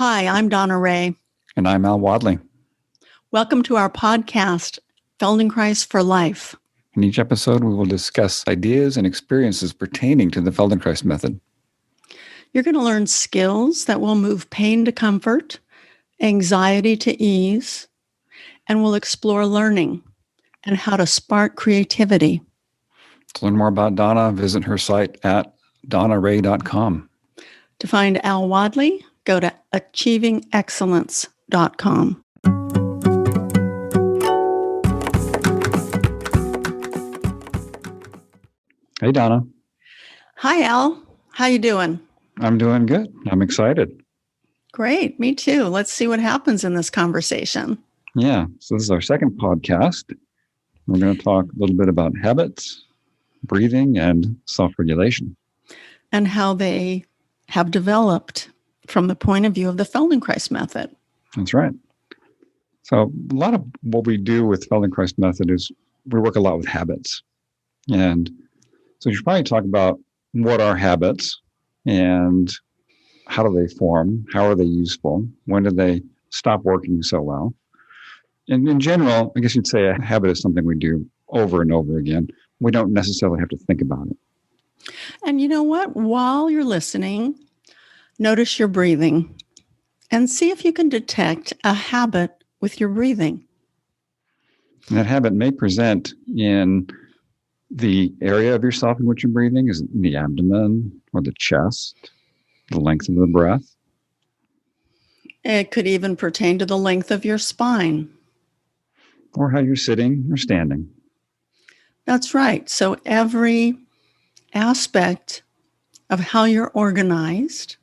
Hi, I'm Donna Ray. And I'm Al Wadley. Welcome to our podcast, Feldenkrais for Life. In each episode, we will discuss ideas and experiences pertaining to the Feldenkrais method. You're going to learn skills that will move pain to comfort, anxiety to ease, and we'll explore learning and how to spark creativity. To learn more about Donna, visit her site at donnaray.com. To find Al Wadley, go to achievingexcellence.com. Hey, Donna. Hi, Al. How you doing? I'm doing good. I'm excited. Great. Me too. Let's see what happens in this conversation. Yeah. So this is our second podcast. We're going to talk a little bit about habits, breathing, and self-regulation. And how they have developed from the point of view of the Feldenkrais method. That's right. So a lot of what we do with Feldenkrais method is we work a lot with habits. And so you should probably talk about what are habits and how do they form? How are they useful? When do they stop working so well? And in general, I guess you'd say a habit is something we do over and over again. We don't necessarily have to think about it. And you know what? While you're listening, notice your breathing and see if you can detect a habit with your breathing. And that habit may present in the area of yourself in which you're breathing. Is it in the abdomen or the chest, the length of the breath? It could even pertain to the length of your spine. Or how you're sitting or standing. That's right. So every aspect of how you're organized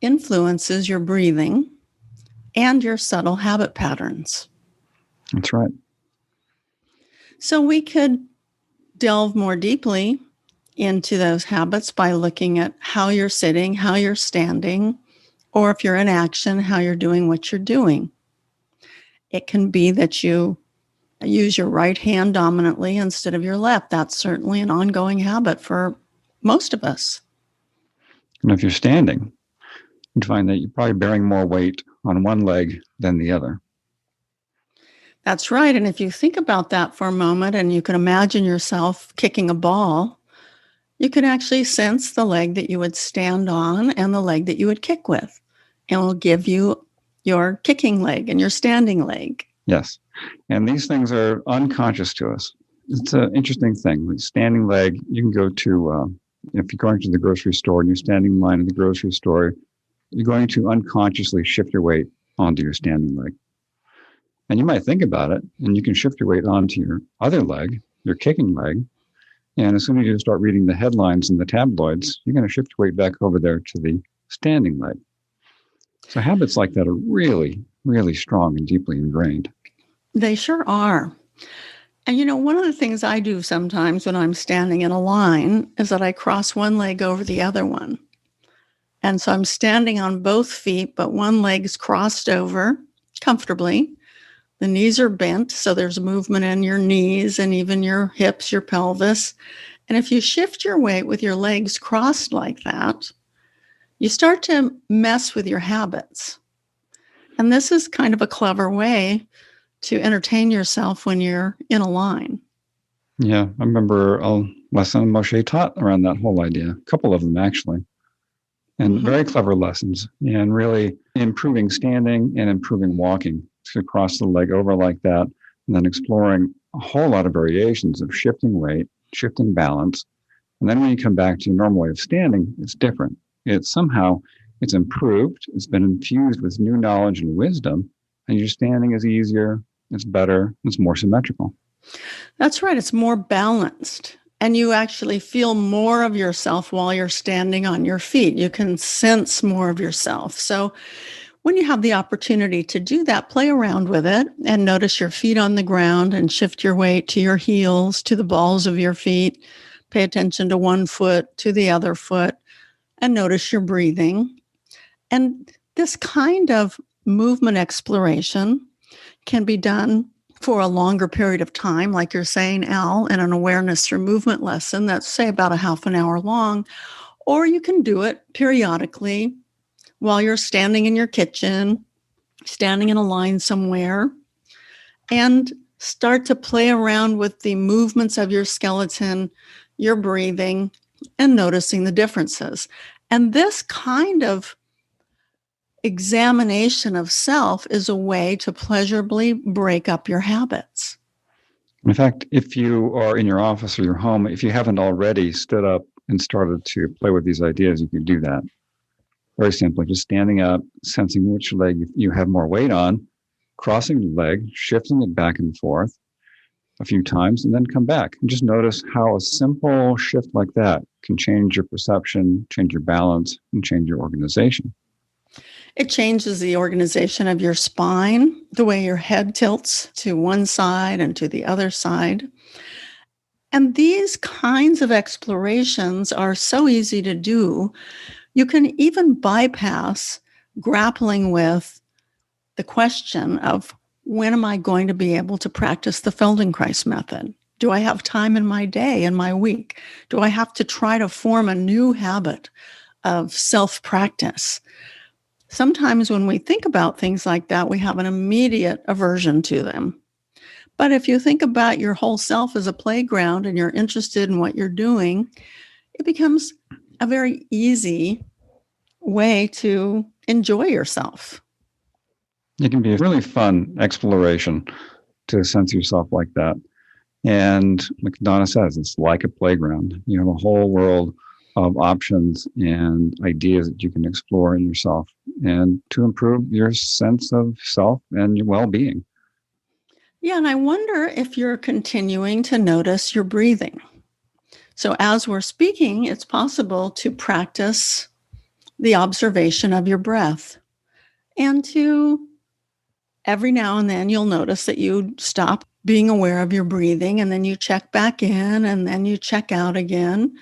influences your breathing and your subtle habit patterns. That's right. So we could delve more deeply into those habits by looking at how you're sitting, how you're standing, or if you're in action, how you're doing what you're doing. It can be that you use your right hand dominantly instead of your left. That's certainly an ongoing habit for most of us. And if you're standing, you'd find that you're probably bearing more weight on one leg than the other. That's right. And if you think about that for a moment and you can imagine yourself kicking a ball, you can actually sense the leg that you would stand on and the leg that you would kick with. And it'll give you your kicking leg and your standing leg. Yes. And these things are unconscious to us. It's an interesting thing. With standing leg, you can go to, if you're going to the grocery store and you're standing in line at the grocery store, you're going to unconsciously shift your weight onto your standing leg. And you might think about it, and you can shift your weight onto your other leg, your kicking leg. And as soon as you start reading the headlines in the tabloids, you're going to shift your weight back over there to the standing leg. So habits like that are really, really strong and deeply ingrained. They sure are. And you know, one of the things I do sometimes when I'm standing in a line is that I cross one leg over the other one. And so I'm standing on both feet, but one leg's crossed over comfortably. The knees are bent, so there's movement in your knees and even your hips, your pelvis. And if you shift your weight with your legs crossed like that, you start to mess with your habits. And this is kind of a clever way to entertain yourself when you're in a line. Yeah, I remember a lesson Moshe taught around that whole idea, a couple of them actually. And very clever lessons, and really improving standing and improving walking to cross the leg over like that, and then exploring a whole lot of variations of shifting weight, shifting balance. And then when you come back to your normal way of standing, it's different. It's improved. It's been infused with new knowledge and wisdom, and your standing is easier, it's better, it's more symmetrical. That's right. It's more balanced. And you actually feel more of yourself while you're standing on your feet. You can sense more of yourself. So when you have the opportunity to do that, play around with it and notice your feet on the ground and shift your weight to your heels, to the balls of your feet. Pay attention to one foot, to the other foot, and notice your breathing. And this kind of movement exploration can be done for a longer period of time, like you're saying, Al, in an awareness through movement lesson that's, say, about a half an hour long, or you can do it periodically, while you're standing in your kitchen, standing in a line somewhere, and start to play around with the movements of your skeleton, your breathing, and noticing the differences. And this kind of examination of self is a way to pleasurably break up your habits. In fact, if you are in your office or your home, if you haven't already stood up and started to play with these ideas, you can do that. Very simply, just standing up, sensing which leg you have more weight on, crossing the leg, shifting it back and forth a few times, and then come back. And just notice how a simple shift like that can change your perception, change your balance, and change your organization. It changes the organization of your spine, the way your head tilts to one side and to the other side. And these kinds of explorations are so easy to do. You can even bypass grappling with the question of, when am I going to be able to practice the Feldenkrais method? Do I have time in my day, in my week? Do I have to try to form a new habit of self-practice? Sometimes when we think about things like that, we have an immediate aversion to them. But if you think about your whole self as a playground and you're interested in what you're doing, it becomes a very easy way to enjoy yourself. It can be a really fun exploration to sense yourself like that. And like Donna says, it's like a playground. You have a whole world of options and ideas that you can explore in yourself and to improve your sense of self and your well-being. Yeah, and I wonder if you're continuing to notice your breathing. So as we're speaking, it's possible to practice the observation of your breath, and to every now and then you'll notice that you stop being aware of your breathing, and then you check back in, and then you check out again.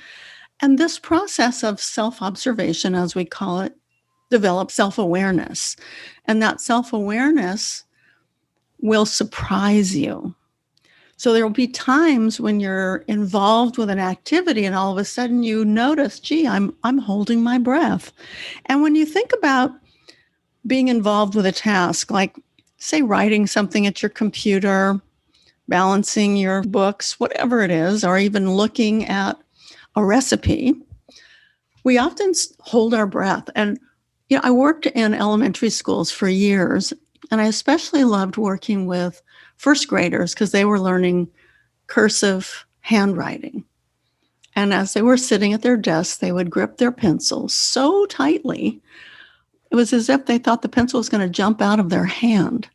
And this process of self-observation, as we call it, develops self-awareness. And that self-awareness will surprise you. So there will be times when you're involved with an activity and all of a sudden you notice, gee, I'm holding my breath. And when you think about being involved with a task, like say writing something at your computer, balancing your books, whatever it is, or even looking at a recipe, we often hold our breath. And I worked in elementary schools for years, and I especially loved working with first graders because they were learning cursive handwriting. And as they were sitting at their desks, they would grip their pencils so tightly, it was as if they thought the pencil was going to jump out of their hand.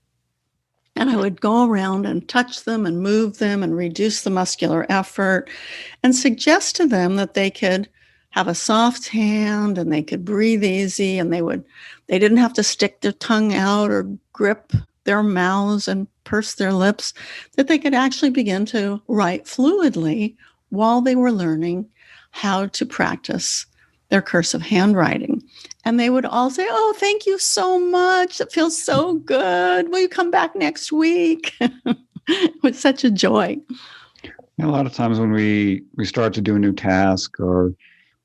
And I would go around and touch them and move them and reduce the muscular effort and suggest to them that they could have a soft hand and they could breathe easy, and they didn't have to stick their tongue out or grip their mouths and purse their lips, that they could actually begin to write fluidly while they were learning how to practice their cursive handwriting. And they would all say, "Oh, thank you so much. It feels so good. Will you come back next week?" It was such a joy. A lot of times when we start to do a new task or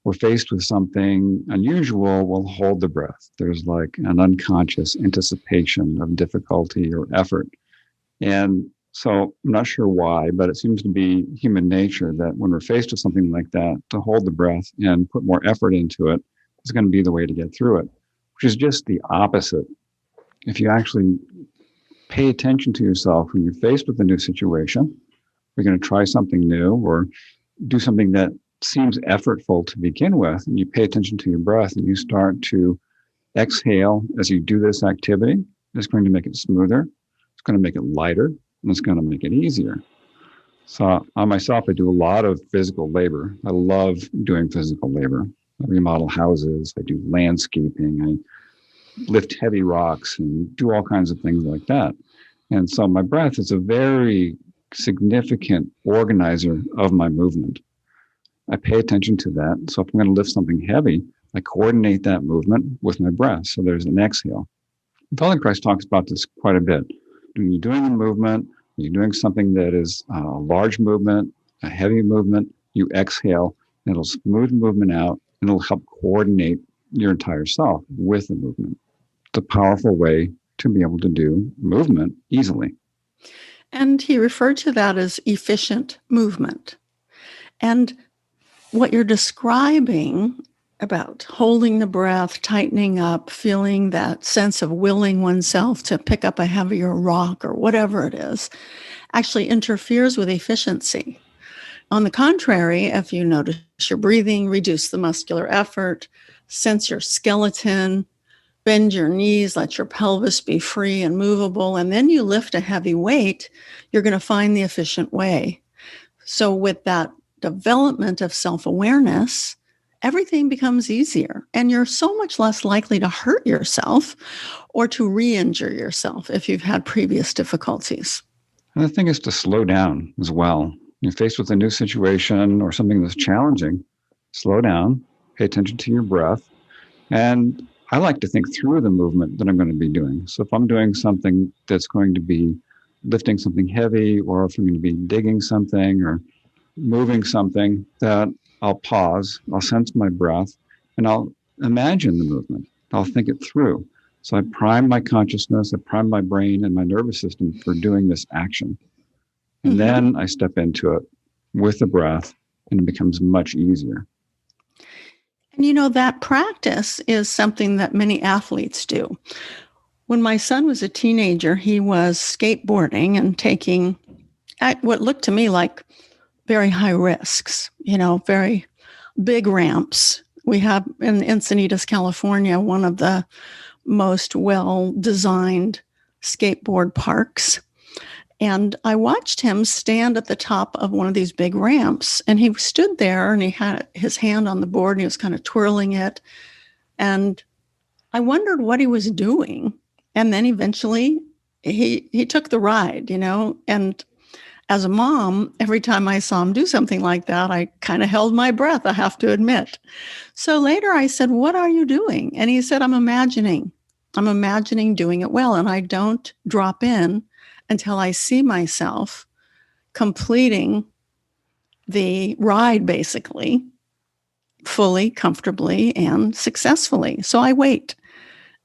we're faced with something unusual, we'll hold the breath. There's like an unconscious anticipation of difficulty or effort. And so I'm not sure why, but it seems to be human nature that when we're faced with something like that, to hold the breath and put more effort into it is going to be the way to get through it, which is just the opposite. If you actually pay attention to yourself when you're faced with a new situation, you're going to try something new or do something that seems effortful to begin with, and you pay attention to your breath and you start to exhale as you do this activity, it's going to make it smoother, it's going to make it lighter, and it's going to make it easier. So on myself, I do a lot of physical labor. I love doing physical labor. I remodel houses, I do landscaping, I lift heavy rocks and do all kinds of things like that. And so my breath is a very significant organizer of my movement. I pay attention to that. So if I'm going to lift something heavy, I coordinate that movement with my breath. So there's an exhale. Feldenkrais talks about this quite a bit. When you're doing a movement, you're doing something that is a large movement, a heavy movement, you exhale, and it'll smooth the movement out, and it'll help coordinate your entire self with the movement. It's a powerful way to be able to do movement easily. And he referred to that as efficient movement. And what you're describing about holding the breath, tightening up, feeling that sense of willing oneself to pick up a heavier rock or whatever it is, actually interferes with efficiency. On the contrary, if you notice your breathing, reduce the muscular effort, sense your skeleton, bend your knees, let your pelvis be free and movable, and then you lift a heavy weight, you're going to find the efficient way. So with that development of self-awareness, everything becomes easier, and you're so much less likely to hurt yourself or to re-injure yourself if you've had previous difficulties. And the thing is to slow down as well. You're faced with a new situation or something that's challenging, slow down, pay attention to your breath. And I like to think through the movement that I'm going to be doing. So if I'm doing something that's going to be lifting something heavy, or if I'm going to be digging something or moving something, that I'll pause, I'll sense my breath, and I'll imagine the movement. I'll think it through. So I prime my consciousness, I prime my brain and my nervous system for doing this action. And then I step into it with the breath, and it becomes much easier. And that practice is something that many athletes do. When my son was a teenager, he was skateboarding and taking what looked to me like very high risks, very big ramps. We have in Encinitas, California, one of the most well-designed skateboard parks. And I watched him stand at the top of one of these big ramps, and he stood there and he had his hand on the board and he was kind of twirling it. And I wondered what he was doing. And then eventually he took the ride, and as a mom, every time I saw him do something like that, I kind of held my breath, I have to admit. So later I said, "What are you doing?" And he said, I'm imagining doing it well. And I don't drop in until I see myself completing the ride, basically, fully, comfortably, and successfully. So I wait.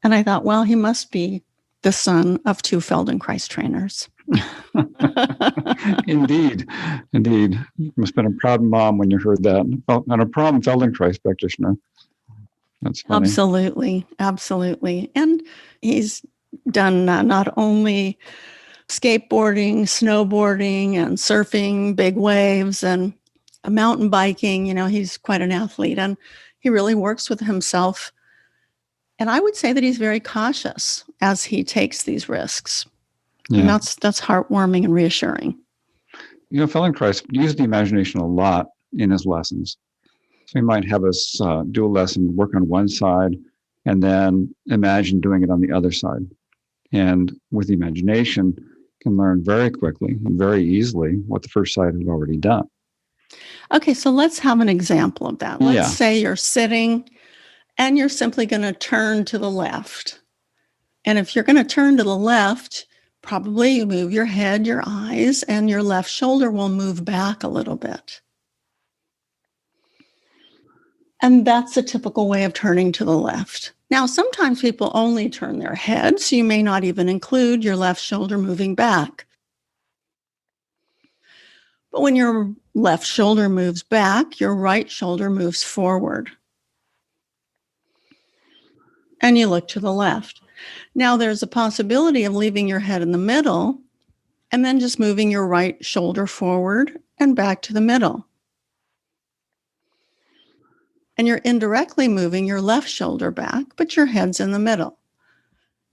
And I thought, well, he must be the son of two Feldenkrais trainers. Indeed. You must have been a proud mom when you heard that. And a proud Feldenkrais practitioner. That's funny. Absolutely. And he's done not only skateboarding, snowboarding, and surfing big waves, and mountain biking. He's quite an athlete, and he really works with himself. And I would say that he's very cautious as he takes these risks. Yeah. And that's heartwarming and reassuring. Feldenkrais used the imagination a lot in his lessons. So he might have us do a lesson, work on one side, and then imagine doing it on the other side. And with the imagination, can learn very quickly and very easily what the first side had already done. Okay, so let's have an example of that. Let's say you're sitting and you're simply going to turn to the left. And if you're going to turn to the left, probably you move your head, your eyes, and your left shoulder will move back a little bit. And that's a typical way of turning to the left. Now, sometimes people only turn their head, so you may not even include your left shoulder moving back. But when your left shoulder moves back, your right shoulder moves forward. And you look to the left. Now, there's a possibility of leaving your head in the middle and then just moving your right shoulder forward and back to the middle. And you're indirectly moving your left shoulder back, but your head's in the middle.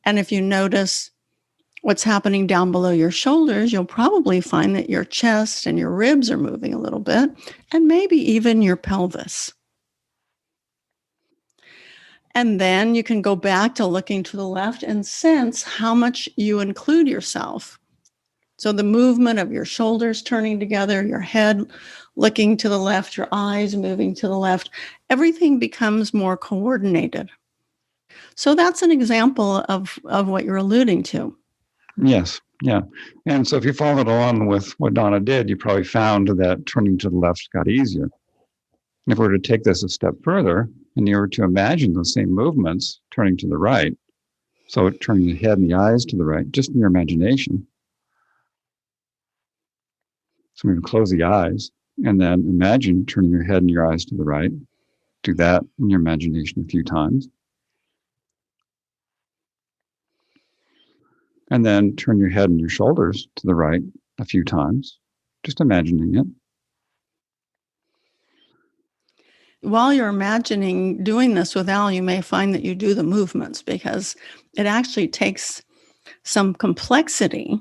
And if you notice what's happening down below your shoulders, you'll probably find that your chest and your ribs are moving a little bit, and maybe even your pelvis. And then you can go back to looking to the left and sense how much you include yourself. So the movement of your shoulders turning together, your head looking to the left, your eyes moving to the left, everything becomes more coordinated. So that's an example of what you're alluding to. Yes, yeah. And so if you followed along with what Donna did, you probably found that turning to the left got easier. And if we were to take this a step further And you were to imagine those same movements turning to the right. So turning the head and the eyes to the right, just in your imagination. So maybe close the eyes and then imagine turning your head and your eyes to the right. Do that in your imagination a few times. And then turn your head and your shoulders to the right a few times, just imagining it. While you're imagining doing this with Al, you may find that you do the movements because it actually takes some complexity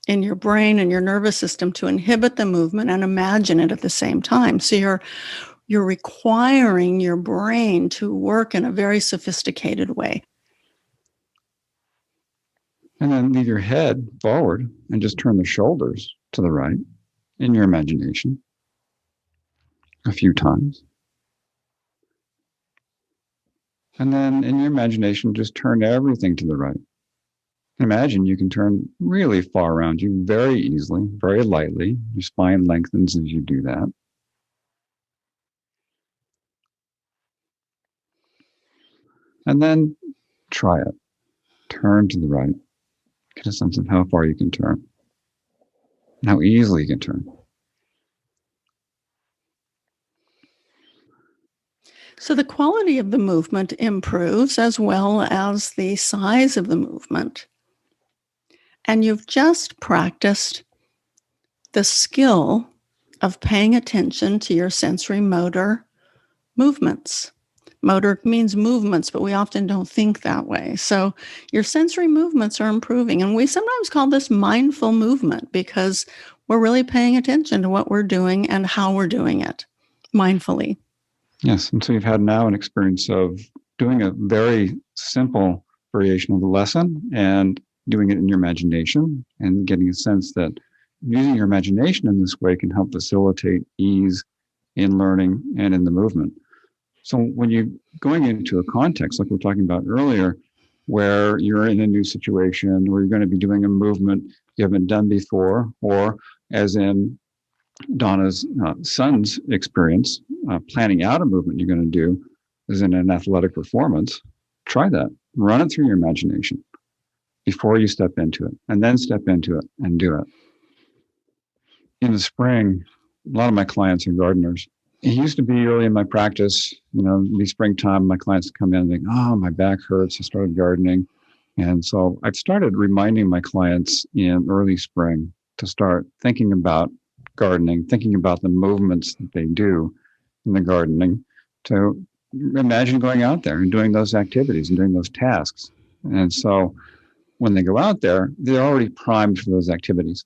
in your brain and your nervous system to inhibit the movement and imagine it at the same time. So you're requiring your brain to work in a very sophisticated way. And then leave your head forward and just turn the shoulders to the right in your imagination a few times. And then in your imagination, just turn everything to the right. Imagine you can turn really far around you very easily, very lightly. Your spine lengthens as you do that. And then try it. Turn to the right. Get a sense of how far you can turn and how easily you can turn. So the quality of the movement improves as well as the size of the movement. And you've just practiced the skill of paying attention to your sensory motor movements. Motor means movements, but we often don't think that way. So your sensory movements are improving. And we sometimes call this mindful movement because we're really paying attention to what we're doing and how we're doing it mindfully. Yes. And so you've had now an experience of doing a very simple variation of the lesson and doing it in your imagination and getting a sense that using your imagination in this way can help facilitate ease in learning and in the movement. So when you're going into a context, like we were talking about earlier, where you're in a new situation, where you're going to be doing a movement you haven't done before, or as in Donna's son's experience, planning out a movement you're going to do is in an athletic performance, try that. Run it through your imagination before you step into it, and then step into it and do it. In the spring, a lot of my clients are gardeners. It used to be early in my practice, it'd be springtime, my clients would come in and think, oh, my back hurts. I started gardening. And so I've started reminding my clients in early spring to start thinking about gardening, thinking about the movements that they do in the gardening, to imagine going out there and doing those activities and doing those tasks. And so when they go out there, they're already primed for those activities.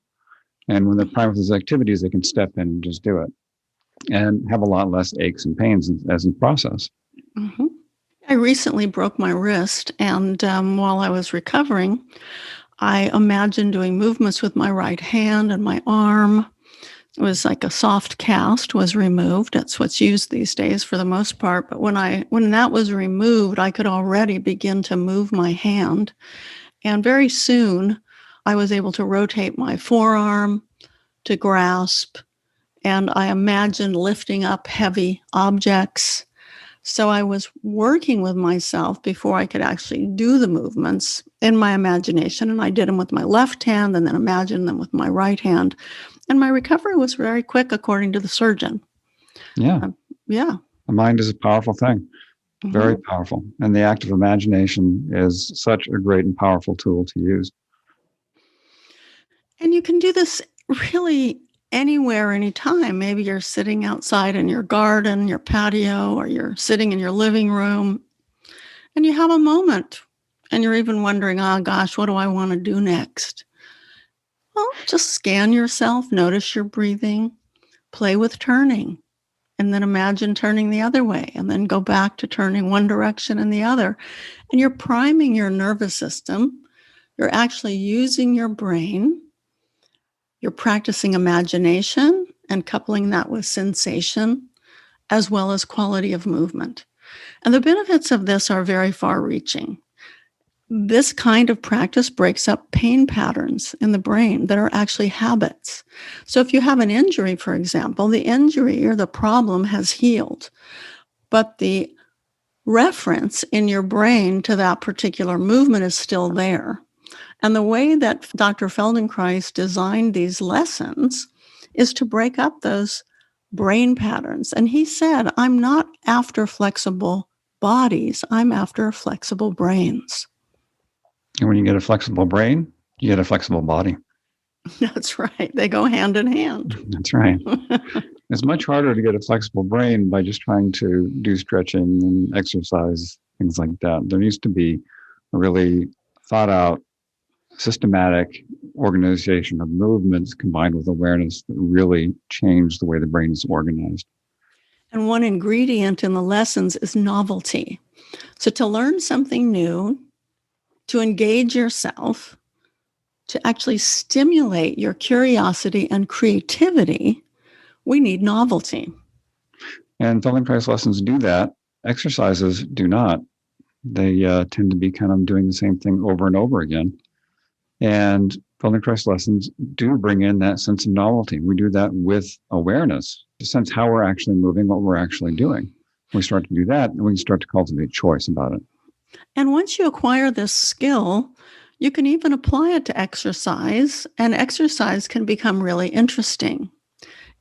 And when they're primed for those activities, they can step in and just do it and have a lot less aches and pains as in process. Mm-hmm. I recently broke my wrist, and while I was recovering, I imagined doing movements with my right hand and my arm. It was like a soft cast was removed. That's what's used these days for the most part. But when that was removed, I could already begin to move my hand. And very soon, I was able to rotate my forearm to grasp, and I imagined lifting up heavy objects. So I was working with myself before I could actually do the movements in my imagination. And I did them with my left hand and then imagined them with my right hand. And my recovery was very quick, according to the surgeon. Yeah. Yeah. The mind is a powerful thing, very Mm-hmm. powerful. And the act of imagination is such a great and powerful tool to use. And you can do this really anywhere, anytime. Maybe you're sitting outside in your garden, your patio, or you're sitting in your living room and you have a moment and you're even wondering, oh gosh, what do I want to do next? Well, just scan yourself, notice your breathing, play with turning, and then imagine turning the other way, and then go back to turning one direction and the other. And you're priming your nervous system. You're actually using your brain. You're practicing imagination and coupling that with sensation, as well as quality of movement. And the benefits of this are very far reaching. This kind of practice breaks up pain patterns in the brain that are actually habits. So if you have an injury, for example, the injury or the problem has healed, but the reference in your brain to that particular movement is still there. And the way that Dr. Feldenkrais designed these lessons is to break up those brain patterns. And he said, I'm not after flexible bodies, I'm after flexible brains. And when you get a flexible brain, you get a flexible body. That's right. They go hand in hand. That's right. It's much harder to get a flexible brain by just trying to do stretching and exercise, things like that. There needs to be a really thought out, systematic organization of movements combined with awareness that really change the way the brain is organized. And one ingredient in the lessons is novelty. So to learn something new, to engage yourself, to actually stimulate your curiosity and creativity, we need novelty. And Feldenkrais lessons do that. Exercises do not. They tend to be kind of doing the same thing over and over again. And Feldenkrais lessons do bring in that sense of novelty. We do that with awareness, to sense how we're actually moving, what we're actually doing. We start to do that, and we can start to cultivate choice about it. And once you acquire this skill, you can even apply it to exercise, and exercise can become really interesting.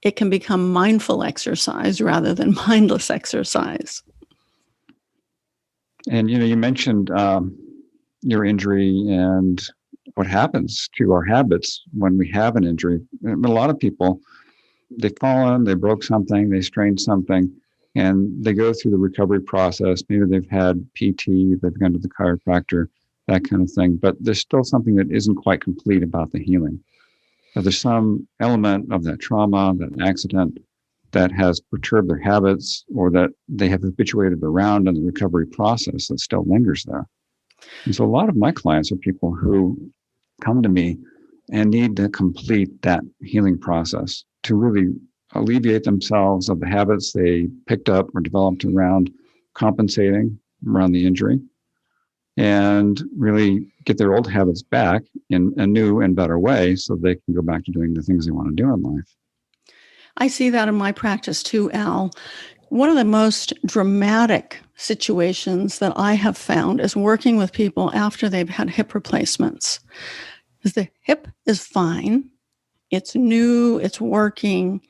It can become mindful exercise rather than mindless exercise. And, you mentioned your injury and what happens to our habits when we have an injury. A lot of people, they've fallen, they broke something, they strained something, and they go through the recovery process. Maybe they've had PT, they've gone to the chiropractor, that kind of thing. But there's still something that isn't quite complete about the healing. There's some element of that trauma, that accident, that has perturbed their habits or that they have habituated around in the recovery process that still lingers there. And so a lot of my clients are people who come to me and need to complete that healing process to really alleviate themselves of the habits they picked up or developed around compensating around the injury and really get their old habits back in a new and better way so they can go back to doing the things they want to do in life. I see that in my practice too, Al. One of the most dramatic situations that I have found is working with people after they've had hip replacements. Because the hip is fine, it's new, it's working,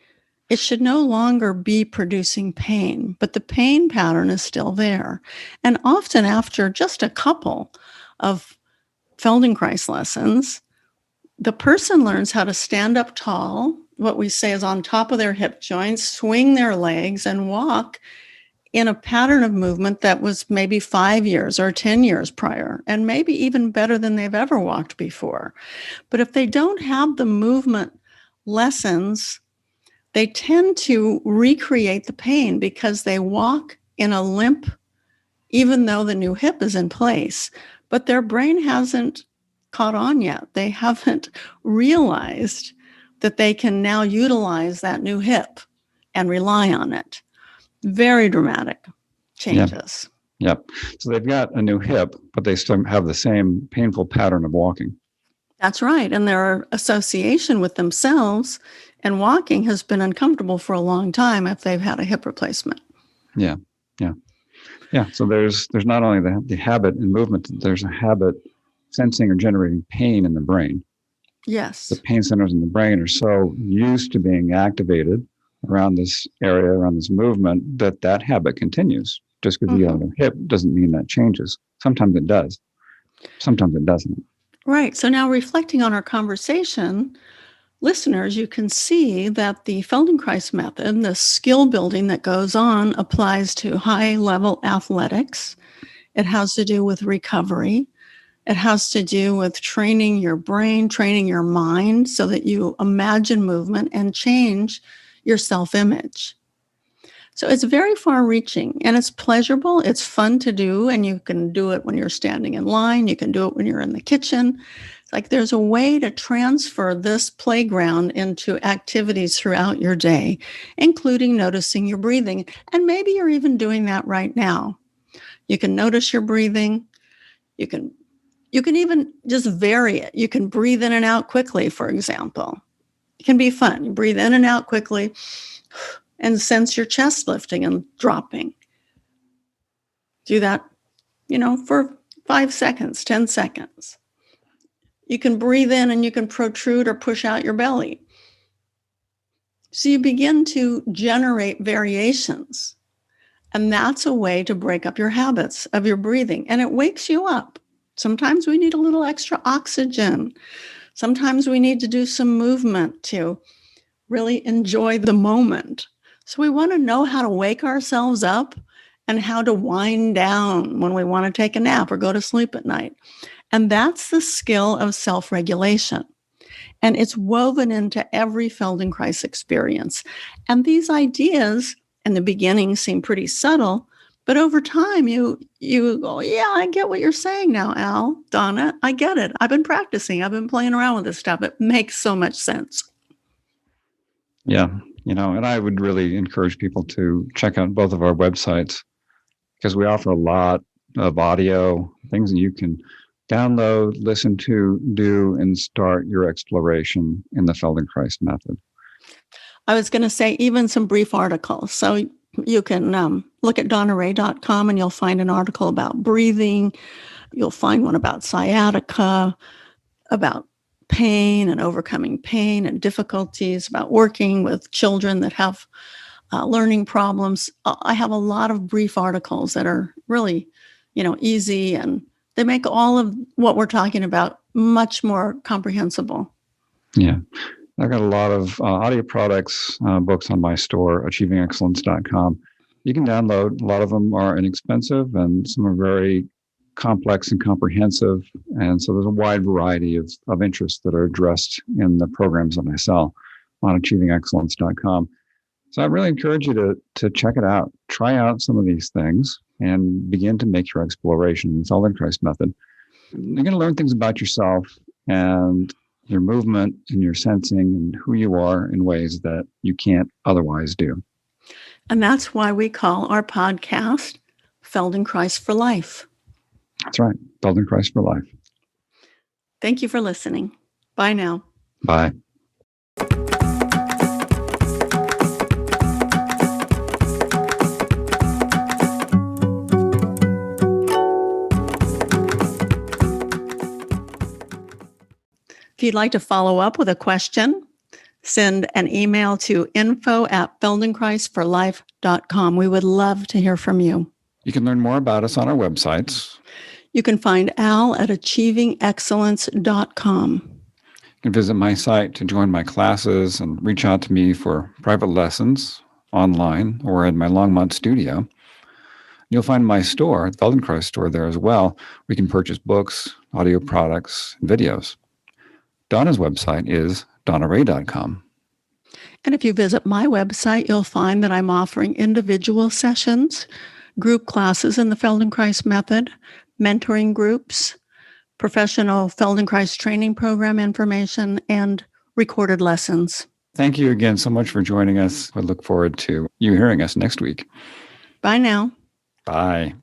it should no longer be producing pain, but the pain pattern is still there. And often after just a couple of Feldenkrais lessons, the person learns how to stand up tall, what we say is on top of their hip joints, swing their legs, and walk in a pattern of movement that was maybe 5 years or 10 years prior, and maybe even better than they've ever walked before. But if they don't have the movement lessons, they tend to recreate the pain because they walk in a limp, even though the new hip is in place. But their brain hasn't caught on yet. They haven't realized that they can now utilize that new hip and rely on it. Very dramatic changes. Yep. So they've got a new hip, but they still have the same painful pattern of walking. That's right. And their association with themselves and walking has been uncomfortable for a long time if they've had a hip replacement. Yeah. So there's not only the habit and movement, there's a habit sensing or generating pain in the brain. Yes. The pain centers in the brain are so used to being activated around this area, around this movement, that habit continues. Just because you have a hip doesn't mean that changes. Sometimes it does. Sometimes it doesn't. Right. So now reflecting on our conversation, listeners, you can see that the Feldenkrais method, the skill building that goes on, applies to high-level athletics. It has to do with recovery. It has to do with training your brain, training your mind so that you imagine movement and change your self-image. So it's very far-reaching and it's pleasurable. It's fun to do, and you can do it when you're standing in line. You can do it when you're in the kitchen. It's like there's a way to transfer this playground into activities throughout your day, including noticing your breathing. And maybe you're even doing that right now. You can notice your breathing. You can even just vary it. You can breathe in and out quickly, for example. It can be fun. You breathe in and out quickly and sense your chest lifting and dropping. Do that, for 5 seconds, 10 seconds. You can breathe in and you can protrude or push out your belly. So you begin to generate variations. And that's a way to break up your habits of your breathing. And it wakes you up. Sometimes we need a little extra oxygen. Sometimes we need to do some movement to really enjoy the moment. So we want to know how to wake ourselves up and how to wind down when we want to take a nap or go to sleep at night. And that's the skill of self-regulation. And it's woven into every Feldenkrais experience. And these ideas in the beginning seem pretty subtle, but over time you go, yeah, I get what you're saying now, Al, Donna, I get it. I've been practicing. I've been playing around with this stuff. It makes so much sense. Yeah. And I would really encourage people to check out both of our websites because we offer a lot of audio, things that you can download, listen to, do, and start your exploration in the Feldenkrais method. I was going to say even some brief articles. So you can look at donnaray.com and you'll find an article about breathing. You'll find one about sciatica, about pain and overcoming pain and difficulties, about working with children that have learning problems. I have a lot of brief articles that are really, easy, and they make all of what we're talking about much more comprehensible. Yeah. I've got a lot of audio products, books on my store, achievingexcellence.com. You can download. A lot of them are inexpensive and some are very complex and comprehensive. And so there's a wide variety of interests that are addressed in the programs that I sell on achievingexcellence.com. So I really encourage you to check it out. Try out some of these things and begin to make your exploration in the Feldenkrais method. You're going to learn things about yourself and your movement and your sensing and who you are in ways that you can't otherwise do. And that's why we call our podcast Feldenkrais for Life. That's right. Feldenkrais for Life. Thank you for listening. Bye now. Bye. If you'd like to follow up with a question, send an email to info@feldenkreisforlife.com. We would love to hear from you. You can learn more about us on our websites. You can find Al at achievingexcellence.com. You can visit my site to join my classes and reach out to me for private lessons online or in my Longmont studio. You'll find my store, the Feldenkrais store, there as well. We can purchase books, audio products, and videos. Donna's website is donnaray.com. And if you visit my website, you'll find that I'm offering individual sessions, group classes in the Feldenkrais method, mentoring groups, professional Feldenkrais training program information, and recorded lessons. Thank you again so much for joining us. I look forward to you hearing us next week. Bye now. Bye.